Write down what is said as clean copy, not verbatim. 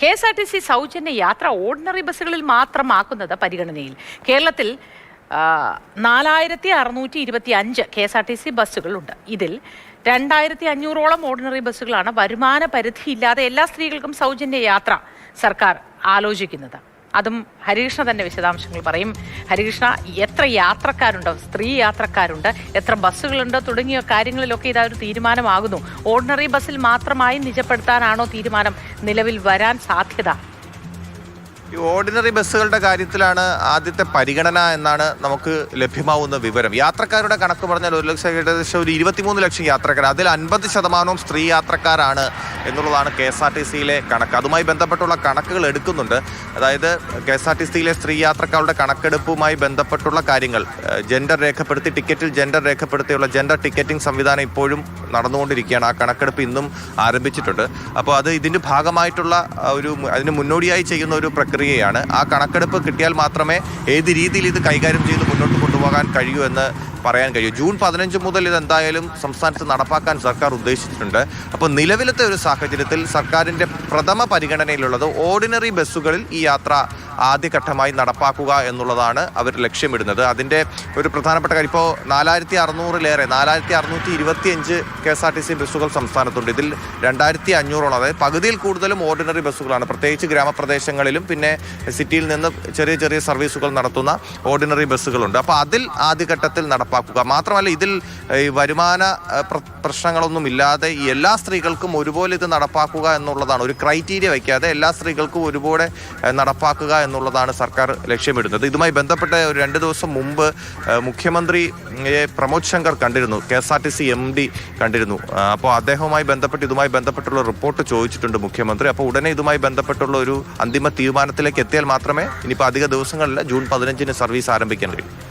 KSRTC സൗജന്യ യാത്ര ordinary ബസ്സുകളിൽ മാത്രമാക്കുന്നത് പരിഗണനയിൽ. കേരളത്തിൽ 4625 KSRTC ബസ്സുകളുണ്ട്. ഇതിൽ 2500ഓളം ഓർഡിനറി ബസ്സുകളാണ് വരുമാന പരിധിയില്ലാതെ എല്ലാ സ്ത്രീകൾക്കും സൗജന്യ യാത്ര സർക്കാർ ആലോചിക്കുന്നത്. അതും ഹരികൃഷ്ണ തന്നെ വിശദാംശങ്ങൾ പറയും. ഹരികൃഷ്ണ, എത്ര യാത്രക്കാരുണ്ട്, സ്ത്രീ യാത്രക്കാരുണ്ട്, എത്ര ബസ്സുകളുണ്ട് തുടങ്ങിയ കാര്യങ്ങളിലൊക്കെ ഇതൊരു തീരുമാനമാകുന്നു. ഓർഡിനറി ബസ്സിൽ മാത്രമായി നിജപ്പെടുത്താനാണോ തീരുമാനം നിലവിൽ വരാൻ സാധ്യത? ഈ ഓർഡിനറി ബസ്സുകളുടെ കാര്യത്തിലാണ് ആദ്യത്തെ പരിഗണന എന്നാണ് നമുക്ക് ലഭ്യമാവുന്ന വിവരം. യാത്രക്കാരുടെ കണക്ക് പറഞ്ഞാൽ ഏകദേശം ഒരു 23 ലക്ഷം യാത്രക്കാർ, അതിൽ 50% സ്ത്രീ യാത്രക്കാരാണ് എന്നുള്ളതാണ് KSRTCയിലെ കണക്ക്. അതുമായി ബന്ധപ്പെട്ടുള്ള കണക്കുകൾ എടുക്കുന്നുണ്ട്. അതായത് KSRTCയിലെ സ്ത്രീ യാത്രക്കാരുടെ കണക്കെടുപ്പുമായി ബന്ധപ്പെട്ടുള്ള കാര്യങ്ങൾ ജെൻഡർ രേഖപ്പെടുത്തി, ടിക്കറ്റിൽ ജെൻഡർ രേഖപ്പെടുത്തിയുള്ള ജെൻഡർ ടിക്കറ്റിംഗ് സംവിധാനം ഇപ്പോഴും നടന്നുകൊണ്ടിരിക്കുകയാണ്. ആ കണക്കെടുപ്പ് ഇന്നും ആരംഭിച്ചിട്ടുണ്ട്. അപ്പോൾ അത് ഇതിൻ്റെ ഭാഗമായിട്ടുള്ള അതിന് മുന്നോടിയായി ചെയ്യുന്ന ഒരു പ്രക്രിയയാണ്. ആ കണക്കെടുപ്പ് കിട്ടിയാൽ മാത്രമേ ഏത് രീതിയിൽ ഇത് കൈകാര്യം ചെയ്ത് മുന്നോട്ട് കൊണ്ടുപോകാൻ കഴിയൂ എന്ന് പറയാൻ കഴിയും. ജൂൺ 15 മുതൽ ഇതെന്തായാലും സംസ്ഥാനത്ത് നടപ്പാക്കാൻ സർക്കാർ ഉദ്ദേശിച്ചിട്ടുണ്ട്. അപ്പോൾ നിലവിലത്തെ ഒരു സാഹചര്യത്തിൽ സർക്കാരിൻ്റെ പ്രഥമ പരിഗണനയിലുള്ളത് ഓർഡിനറി ബസ്സുകളിൽ ഈ യാത്ര ആദ്യഘട്ടമായി നടപ്പാക്കുക എന്നുള്ളതാണ് അവർ ലക്ഷ്യമിടുന്നത്. അതിൻ്റെ ഒരു പ്രധാനപ്പെട്ട കാര്യം, ഇപ്പോൾ 4600-ലേറെ 4625 KSRTC ബസ്സുകൾ സംസ്ഥാനത്തുണ്ട്. ഇതിൽ 2500ഓളം, അതായത് പകുതിയിൽ കൂടുതലും ഓർഡിനറി ബസ്സുകളാണ്. പ്രത്യേകിച്ച് ഗ്രാമപ്രദേശങ്ങളിലും പിന്നെ സിറ്റിയിൽ നിന്ന് ചെറിയ ചെറിയ സർവീസുകൾ നടത്തുന്ന ഓർഡിനറി ബസ്സുകളുണ്ട്. അപ്പോൾ അതിൽ ആദ്യഘട്ടത്തിൽ നടപ്പാക്കുക. മാത്രമല്ല, ഇതിൽ ഈ വരുമാന പ്രശ്നങ്ങളൊന്നും ഇല്ലാതെ ഈ എല്ലാ സ്ത്രീകൾക്കും ഒരുപോലെ ഇത് നടപ്പാക്കുക എന്നുള്ളതാണ്. ഒരു ക്രൈറ്റീരിയ വയ്ക്കാതെ എല്ലാ സ്ത്രീകൾക്കും ഒരുപോലെ നടപ്പാക്കുക എന്നുള്ളതാണ് സർക്കാർ ലക്ഷ്യമിടുന്നത്. ഇതുമായി ബന്ധപ്പെട്ട് ഒരു 2 ദിവസം മുമ്പ് മുഖ്യമന്ത്രി പ്രമോദ് ശങ്കർ കണ്ടിരുന്നു, KSRTC MD കണ്ടിരുന്നു. അപ്പോൾ അദ്ദേഹവുമായി ബന്ധപ്പെട്ട് ഇതുമായി ബന്ധപ്പെട്ടുള്ള റിപ്പോർട്ട് ചോദിച്ചിട്ടുണ്ട് മുഖ്യമന്ത്രി. അപ്പോൾ ഉടനെ ഇതുമായി ബന്ധപ്പെട്ടുള്ള ഒരു അന്തിമ തീരുമാനത്തിലേക്ക് എത്തിയാൽ മാത്രമേ ഇനിയിപ്പോൾ അധിക ദിവസങ്ങളിൽ ജൂൺ 15 സർവീസ് ആരംഭിക്കാൻ കഴിയൂ.